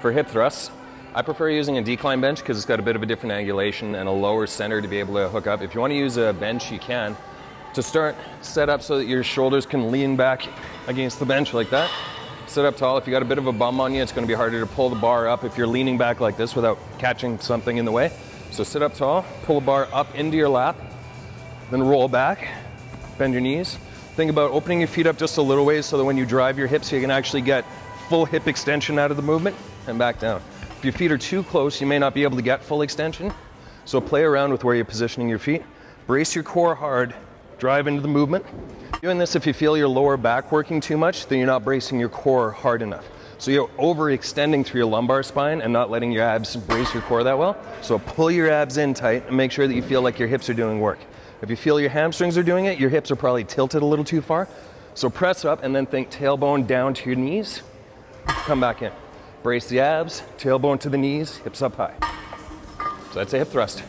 For hip thrusts, I prefer using a decline bench because it's got a bit of a different angulation and a lower center to be able to hook up. If you want to use a bench, you can. To start, set up so that your shoulders can lean back against the bench like that. Sit up tall. If you got a bit of a bum on you, it's going to be harder to pull the bar up if you're leaning back like this without catching something in the way. So sit up tall, pull the bar up into your lap, then roll back, bend your knees. Think about opening your feet up just a little ways so that when you drive your hips, you can actually get full hip extension out of the movement and back down. If your feet are too close, you may not be able to get full extension. So play around with where you're positioning your feet. Brace your core hard, drive into the movement. Doing this, if you feel your lower back working too much, then you're not bracing your core hard enough. So you're overextending through your lumbar spine and not letting your abs brace your core that well. So pull your abs in tight and make sure that you feel like your hips are doing work. If you feel your hamstrings are doing it, your hips are probably tilted a little too far. So press up and then think tailbone down to your knees. Come back in. Brace the abs, tailbone to the knees, hips up high. So that's a hip thrust.